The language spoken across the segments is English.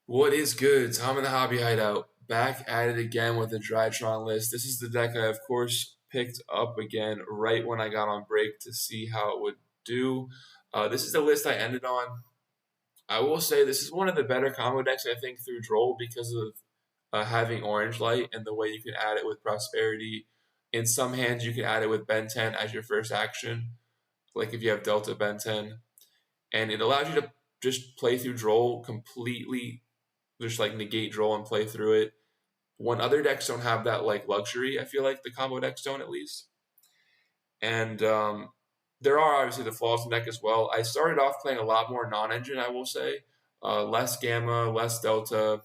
What is good? Tom in the Hobby Hideout. Back at it again with the Drytron list. This is the deck I, of course, picked up again right when I got on break to see how it would do. This is the list I ended on. I will say this is one of the better combo decks, I think, through Droll because of having Orange Light and the way you can add it with Prosperity. In some hands, you can add it with Ben 10 as your first action, like if you have Delta Ben 10. And it allows you to just play through Droll completely, just like negate Droll and play through it. When other decks don't have that like luxury, I feel like the combo decks don't at least. And there are obviously the flaws in the deck as well. I started off playing a lot more non-engine, I will say, less Gamma, less Delta,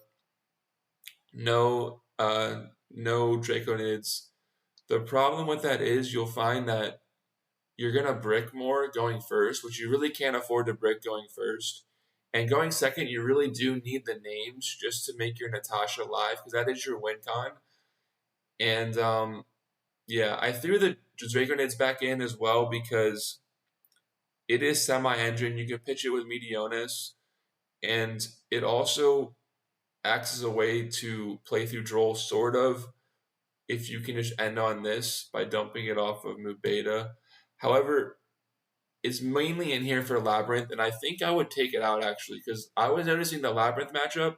no Draconids. The problem with that is you'll find that you're gonna brick more going first, which you really can't afford to brick going first. And going second, you really do need the names just to make your Natasha live because that is your win con. And yeah, I threw the Draconids back in as well because it is semi-engine. You can pitch it with Meteonis, and it also acts as a way to play through Droll, sort of, if you can just end on this by dumping it off of Move Beta. However, it's mainly in here for Labyrinth, and I think I would take it out actually because I was noticing the Labyrinth matchup.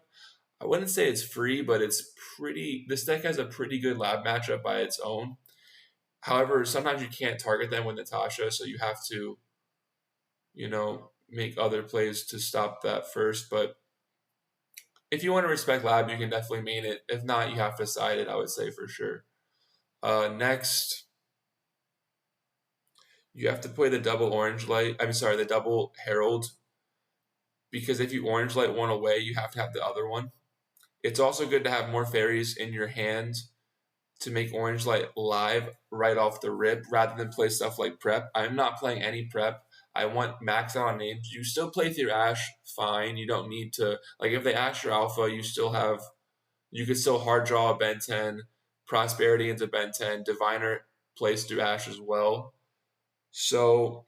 I wouldn't say it's free, but it's pretty. This deck has a pretty good Lab matchup by its own. However, sometimes you can't target them with Natasha, so you have to, make other plays to stop that first. But if you want to respect Lab, you can definitely main it. If not, you have to side it, I would say for sure. Next, you have to play the double orange light. I'm sorry, the double herald. Because if you orange light one away, you have to have the other one. It's also good to have more fairies in your hand to make orange light live right off the rip rather than play stuff like prep. I'm not playing any prep. I want max out on names. You still play through Ash, fine. You don't need to like if they Ash your alpha, you could still hard draw a Ben 10, Prosperity into Ben 10, Diviner plays through Ash as well. So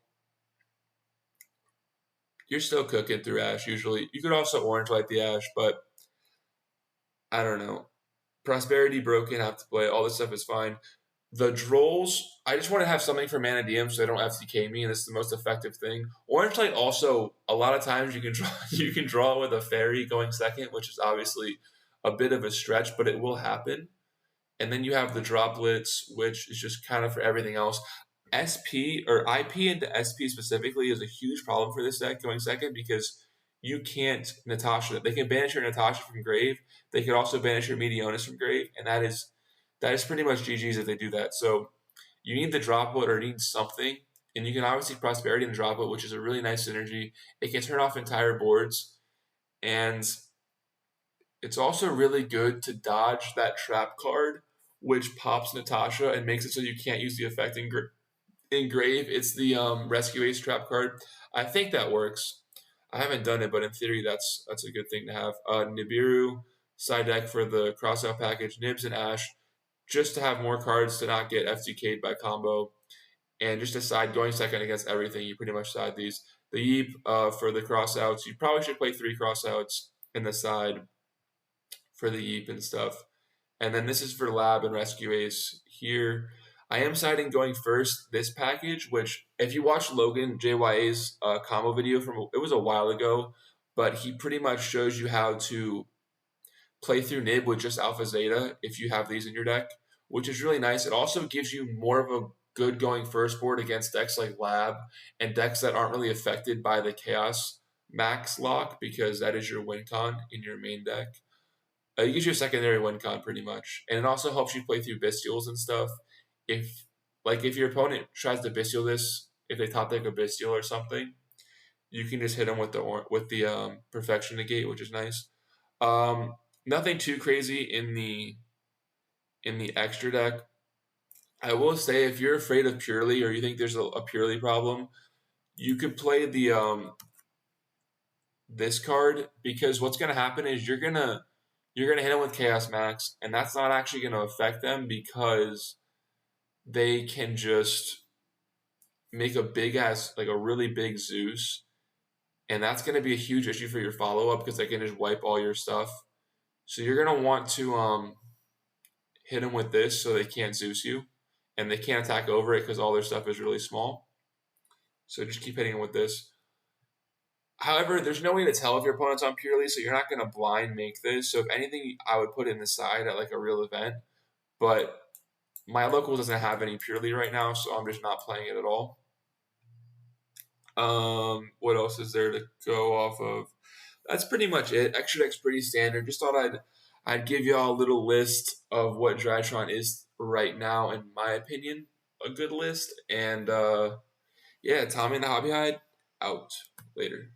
you're still cooking through Ash usually. You could also orange light the Ash, but I don't know. Prosperity broken, have to play. All this stuff is fine. The Drolls, I just want to have something for Mana DM so they don't FTK me, and this is the most effective thing. Orange Light also, a lot of times you can draw you can draw with a fairy going second, which is obviously a bit of a stretch, but it will happen. And then you have the droplets, which is just kind of for everything else. SP or IP into SP specifically is a huge problem for this deck going second because you can't Natasha. They can banish your Natasha from grave. They could also banish your Meteonis from grave, and that is pretty much GG's if they do that. So you need the droplet or need something, and you can obviously prosperity and droplet, which is a really nice synergy. It can turn off entire boards, and it's also really good to dodge that trap card, which pops Natasha and makes it so you can't use the effect in grave. It's the Rescue Ace trap card. I think that works. I haven't done it, but in theory, that's a good thing to have. Nibiru side deck for the crossout package, Nibs and Ash, just to have more cards to not get FTK'd by combo, and just a side going second against everything. You pretty much side these. The Yeep for the crossouts. You probably should play 3 crossouts in the side for the Yeep and stuff. And then this is for Lab and Rescue Ace here. I am siding going first this package, which if you watch Logan JYA's combo video from it was a while ago, but he pretty much shows you how to play through Nib with just Alpha Zeta if you have these in your deck, which is really nice. It also gives you more of a good going first board against decks like Lab and decks that aren't really affected by the Chaos Max lock because that is your win con in your main deck. It gives you a secondary win con pretty much, and it also helps you play through Bestials and stuff. If your opponent tries to Bestial this, if they top deck a Bestial or something, you can just hit them with the Perfection Negate, which is nice. Nothing too crazy in the extra deck. I will say if you're afraid of Purely or you think there's a Purely problem, you could play the this card because what's gonna happen is you're gonna hit them with Chaos Max, and that's not actually gonna affect them because they can just make a big ass like a really big Zeus and that's going to be a huge issue for your follow-up because they can just wipe all your stuff. So you're going to want to hit them with this so they can't Zeus you, and they can't attack over it because all their stuff is really small. So just keep hitting them with this. However, there's no way to tell if your opponent's on purely, so you're not going to blind make this. So if anything, I would put it in the side at like a real event. But my local doesn't have any purely right now, so I'm just not playing it at all. What else is there to go off of? That's pretty much it. Extra deck's pretty standard. Just thought I'd give y'all a little list of what Drytron is right now, in my opinion, a good list. And yeah, Tommy and the Hobby Hide out later.